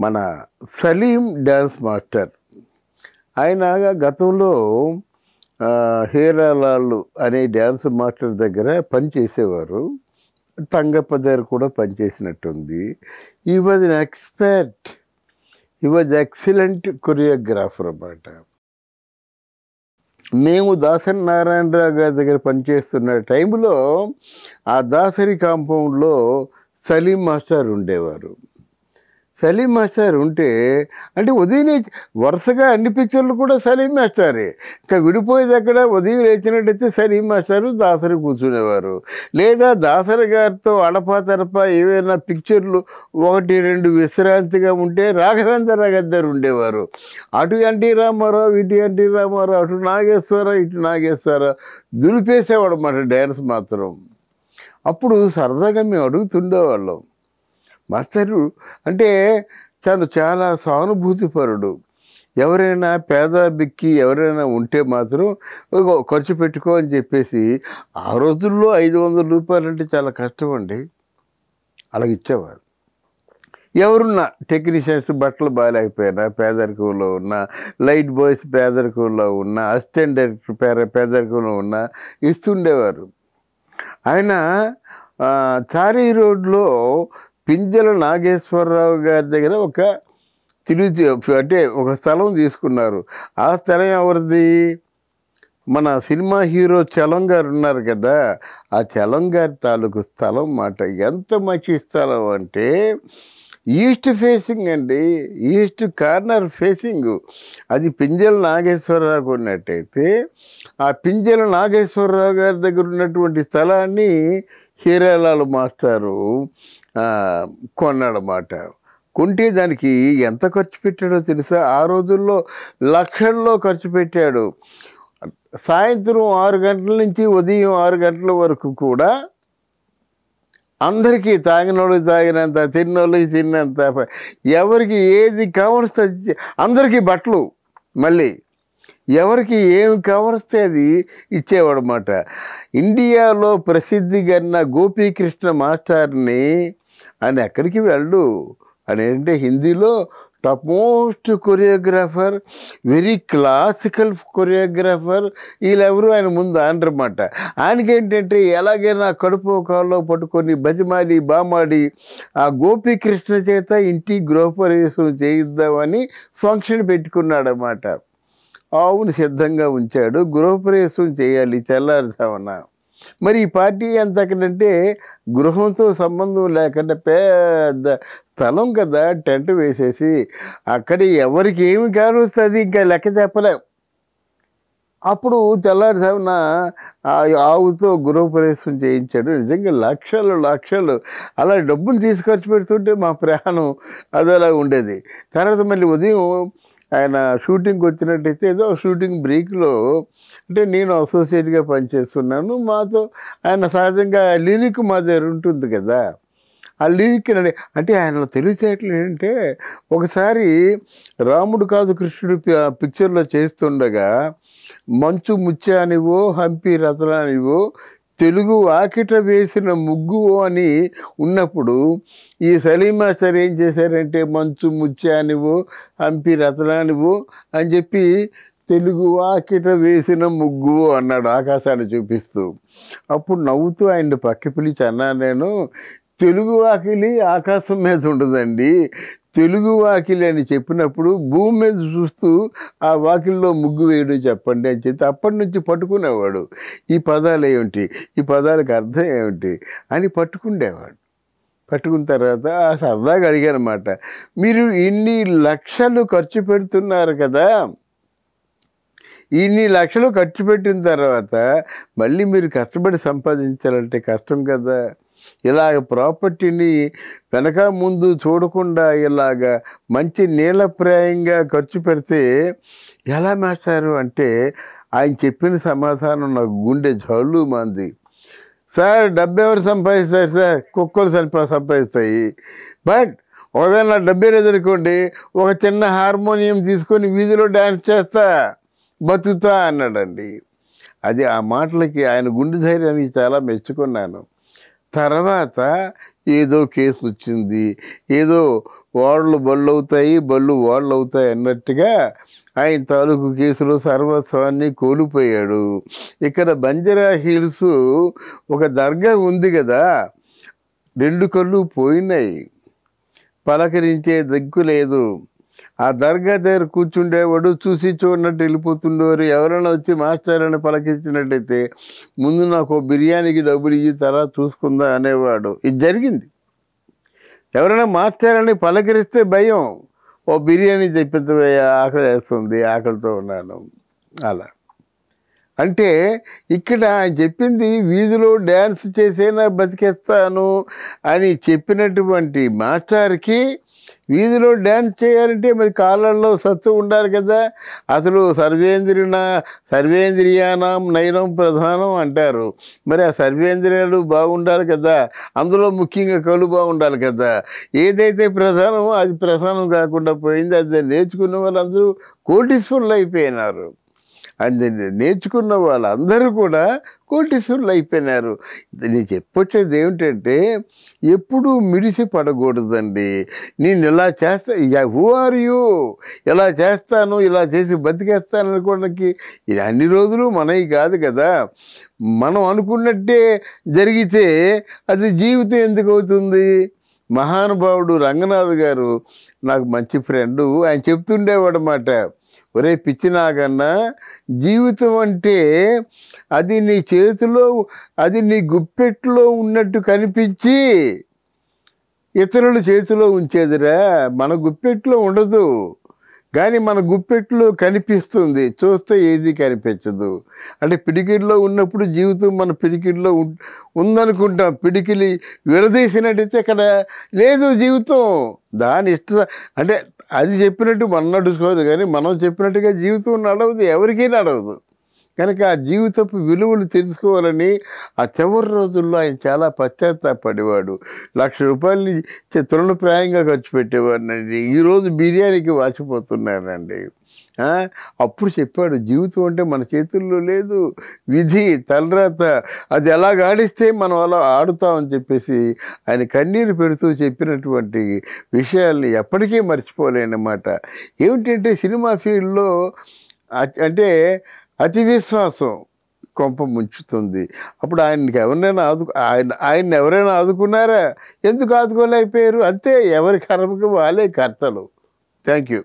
మన Salim dance master. ఆయన గతంలో హీరాలాలు అనే డ్యాన్స్ మాస్టర్ దగ్గర పనిచేసేవారు. తంగప్ప దగ్గర కూడా పనిచేసినట్టుంది. ఈ వాజ్ ఎన్ ఎక్స్పర్ట్, ఈ వాజ్ ఎక్సలెంట్ కొరియోగ్రాఫర్ అన్నమాట. మేము దాసరి నారాయణరావు గారి దగ్గర పనిచేస్తున్న టైంలో ఆ దాసరి కాంపౌండ్లో సలీం మాస్టర్ ఉండేవారు. సలీం మాస్టర్ ఉంటే అంటే ఉదయం వరుసగా అన్ని పిక్చర్లు కూడా సలీం మాస్టరే. ఇంకా విడిపోయేది అక్కడ ఉదయం లేచినట్టయితే సలీం మాస్టారు దాసరి కూర్చునేవారు. లేదా దాసరి గారితో అడపా ఏవైనా పిక్చర్లు 1-2 విశ్రాంతిగా ఉంటే రాఘవేంద్ర గారు ఉండేవారు. అటు ఎన్టీ రామారావు, ఇటు ఎన్టీ రామారావు, అటు నాగేశ్వరరావు, ఇటు నాగేశ్వరరావు దులిపేసేవాడు అన్నమాట డ్యాన్స్ మాత్రం. అప్పుడు సరదాగా మేము అడుగుతుండేవాళ్ళం, మాస్టరు అంటే చాలా సానుభూతిపరుడు, ఎవరైనా పేద బిక్కి ఎవరైనా ఉంటే మాత్రం ఖర్చు పెట్టుకో అని చెప్పేసి. ఆ రోజుల్లో 500 రూపాయలు అంటే చాలా కష్టం అండి, అలాగ ఇచ్చేవారు. ఎవరున్నా టెక్నీషియన్స్ బట్టలు బాగాలేకపోయినా పేదరికంలో ఉన్న, లైట్ బాయ్స్ పేదరికంలో ఉన్న, అసిస్టెంట్ డైరెక్టర్ పేదరికంలో ఉన్న ఇస్తుండేవారు. ఆయన చారీ రోడ్లో పింజల నాగేశ్వరరావు గారి దగ్గర అంటే ఒక స్థలం తీసుకున్నారు. ఆ స్థలం ఎవరిది? మన సినిమా హీరో చలం గారు ఉన్నారు కదా, ఆ చలం గారి తాలూకు స్థలం మాట. ఎంత మంచి స్థలం అంటే ఈస్ట్ ఫేసింగ్ అండి, ఈస్ట్ కార్నర్ ఫేసింగ్. అది పింజల నాగేశ్వరరావు ఉన్నట్టయితే ఆ పింజల నాగేశ్వరరావు గారి దగ్గర ఉన్నటువంటి స్థలాన్ని హీరాలాల్ మాస్టారు కొన్నాడన్నమాట. కొంటే దానికి ఎంత ఖర్చు పెట్టాడో తెలుసా? ఆ రోజుల్లో లక్షల్లో ఖర్చు పెట్టాడు. సాయంత్రం 6 గంటల నుంచి ఉదయం 6 గంటల వరకు కూడా అందరికీ తాగినోళ్ళు తాగినంత, తిన్నోళ్ళకి తిన్నంత, ఎవరికి ఏది కావలిస్తే అందరికీ బట్టలు, మళ్ళీ ఎవరికి ఏమి కావలిస్తే అది ఇచ్చేవాడు అన్నమాట. ఇండియాలో ప్రసిద్ధి గన్న గోపీకృష్ణ మాస్టర్ని ఆయన ఎక్కడికి వెళ్ళు అని అంటే హిందీలో top most choreographer, very classical choreographer, వీళ్ళెవరు ఆయన ముందు అనరన్నమాట. ఆయనకేంటంటే ఎలాగైనా కడుపు కాల్లో పట్టుకొని బతిమాలి బామాడి ఆ గోపీకృష్ణ చేత ఇంటి గృహప్రవేశం చేయిద్దామని ఫంక్షన్ పెట్టుకున్నాడన్నమాట. ఆవును సిద్ధంగా ఉంచాడు, గృహప్రవేశం చేయాలి తెల్లారుజామున. మరి ఈ పార్టీ ఎంతకంటే గృహంతో సంబంధం లేకుండా పెద్ద స్థలం కదా, టెంట్ వేసేసి అక్కడ ఎవరికి ఏమి కానొస్తుంది ఇంకా లెక్క చెప్పలేం. అప్పుడు తెల్లారుజామున ఆవుతో గృహప్రవేశం చేయించాడు. నిజంగా లక్షలు అలా డబ్బులు తీసుకొచ్చి పెడుతుంటే మా ప్రయాణం అదోలా ఉండేది. తర్వాత మళ్ళీ ఉదయం ఆయన షూటింగ్కి వచ్చినట్టయితే ఏదో షూటింగ్ బ్రేక్లో, అంటే నేను అసోసియేట్గా పనిచేస్తున్నాను, మాతో ఆయన సహజంగా లిరిక్ మా దగ్గర ఉంటుంది కదా, ఆ లిరిక్ అంటే ఆయనలో తెలివితేటలు ఏంటంటే ఒకసారి రాముడు కాదు కృష్ణుడు పిక్చర్లో చేస్తుండగా మంచు ముత్యానివో హంపి రతనానివో తెలుగు వాకిట వేసిన ముగ్గు అని ఉన్నప్పుడు ఈ సలీం మాస్టర్ ఏం చేశారంటే మంచు ముత్యానివో హంపి రతనానివో అని చెప్పి తెలుగు వాకిట వేసిన ముగ్గు అన్నాడు ఆకాశాన్ని చూపిస్తూ. అప్పుడు నవ్వుతూ ఆయన పక్క పిలిచి అన్నాను నేను, తెలుగు వాకిలి ఆకాశం మీద ఉండదండి, తెలుగు వాకిలి అని చెప్పినప్పుడు భూమి మీద చూస్తూ ఆ వాకిల్లో ముగ్గు వేయడం చెప్పండి అని చెప్పి అప్పటి నుంచి పట్టుకునేవాడు. ఈ పదాలు ఏమిటి, ఈ పదాలకు అర్థం ఏమిటి అని పట్టుకుండేవాడు. పట్టుకున్న తర్వాత సరదాగా అడిగానమాట, మీరు ఇన్ని లక్షలు ఖర్చు పెడుతున్నారు కదా, ఇన్ని లక్షలు ఖర్చు పెట్టిన తర్వాత మళ్ళీ మీరు కష్టపడి సంపాదించాలంటే కష్టం కదా, ఇలాగ ప్రాపర్టీని వెనక ముందు చూడకుండా ఇలాగ మంచి నీలప్రాయంగా ఖర్చు పెడితే ఎలా మాస్టారు అంటే ఆయన చెప్పిన సమాధానం నాకు గుండె జల్లు మంది. సార్ డబ్బు ఎవరు సంపాదిస్తారు సార్, కుక్కలు సంపాదిస్తాయి. బట్ ఒకవేళ డబ్బే లేదనుకోండి, ఒక చిన్న హార్మోనియం తీసుకొని వీధిలో డ్యాన్స్ చేస్తా బతుకుతా అన్నాడండి. అది ఆ మాటలకి ఆయన గుండె ధైర్యానికి చాలా మెచ్చుకున్నాను. తర్వాత ఏదో కేసు వచ్చింది, ఏదో ఓడలు బళ్ళు అవుతాయి, బళ్ళు ఓడలు అవుతాయి అన్నట్టుగా ఆయన తాలూకు కేసులో సర్వస్వాన్ని కోల్పోయాడు. ఇక్కడ బంజారా హిల్స్ ఒక దర్గా ఉంది కదా, 2 కళ్ళు పోయినాయి, పలకరించే దిక్కు లేదు. ఆ దర్గా దగ్గర కూర్చుండేవాడు చూసి చూడనట్టు వెళ్ళిపోతుండేవారు. ఎవరైనా వచ్చి మాస్టర్ పలకించినట్టయితే ముందు నాకు బిర్యానీకి డబ్బులు ఇచ్చి తర్వాత చూసుకుందా అనేవాడు. ఇది జరిగింది. ఎవరైనా మాస్టర్ పలకరిస్తే భయం, ఓ బిర్యానీ తెప్పించబోయా, ఆకలి వేస్తుంది, ఆకలితో ఉన్నాను అలా. అంటే ఇక్కడ ఆయన చెప్పింది వీధిలో డ్యాన్స్ చేసేనా బతికేస్తాను అని చెప్పినటువంటి మాస్టర్కి వీధిలో డ్యాన్స్ చేయాలంటే మరి కాళ్ళల్లో సత్తు ఉండాలి కదా. అసలు సర్వేంద్రియానం నయనం ప్రధానం అంటారు. మరి ఆ సర్వేంద్రియాలు బాగుండాలి కదా, అందులో ముఖ్యంగా కళ్ళు బాగుండాలి కదా. ఏదైతే ప్రధానమో అది ప్రధానం కాకుండా పోయింది. అది నేర్చుకున్న వాళ్ళందరూ కోటీశ్వరులు అయిపోయినారు. అది నేర్చుకున్న వాళ్ళందరూ కూడా కోటీశ్వరులు అయిపోయినారు. నేను చెప్పొచ్చేది ఏమిటంటే ఎప్పుడూ మిడిసి పడకూడదండి. నేను ఇలా చేస్తా, హూ ఆర్ యూ, ఇలా చేస్తాను, ఇలా చేసి బతికేస్తాను అనుకోవడానికి ఇది అన్ని రోజులు మనవి కాదు కదా. మనం అనుకున్నట్టే జరిగితే అది జీవితం ఎందుకు అవుతుంది? మహానుభావుడు రంగనాథ్ గారు నాకు మంచి ఫ్రెండు, ఆయన చెప్తుండేవాడు మాట, ఒరే పిచ్చినాగన్నా, జీవితం అంటే అది నీ చేతిలో, అది నీ గుప్పెట్లో ఉన్నట్టు కనిపించి ఇతరుల చేతిలో ఉంచేదిరా, మన గుప్పెట్లో ఉండదు, కానీ మన గుప్పెట్లో కనిపిస్తుంది, చూస్తే ఏది కనిపించదు. అంటే పిడికిల్లో ఉన్నప్పుడు జీవితం మన పిడికిల్లో ఉందనుకుంటాం, పిడికిలి విడదీసినట్టయితే అక్కడ లేదు జీవితం. దాని అంటే అది చెప్పినట్టు మనం నడుచుకోదు, కానీ మనం చెప్పినట్టుగా జీవితం నడవదు, ఎవరికీ నడవదు. కనుక ఆ జీవితపు విలువలు తెలుసుకోవాలని ఆ చివరి రోజుల్లో ఆయన చాలా పశ్చాత్తాపడేవాడు. ₹1,00,000 తృణప్రాయంగా ఖర్చు పెట్టేవాడినండి, ఈరోజు బిర్యానీకి వాచిపోతున్నానండి. అప్పుడు చెప్పాడు, జీవితం అంటే మన చేతుల్లో లేదు, విధి తలరాత, అది ఎలా ఆడిస్తే మనం అలా ఆడుతామని చెప్పేసి ఆయన కన్నీరు పెడుతూ చెప్పినటువంటి విషయాల్ని ఎప్పటికీ మర్చిపోలేనమాట. ఏమిటంటే సినిమా ఫీల్డ్లో అంటే అతి విశ్వాసం కొంప ముంచుతుంది. అప్పుడు ఆయనకి ఎవరినైనా ఆయన ఎవరైనా ఆదుకున్నారా? ఎందుకు ఆదుకోలేకపోయారు? అంతే, ఎవరి కర్మకి వాళ్ళే కర్తలు. Thank you.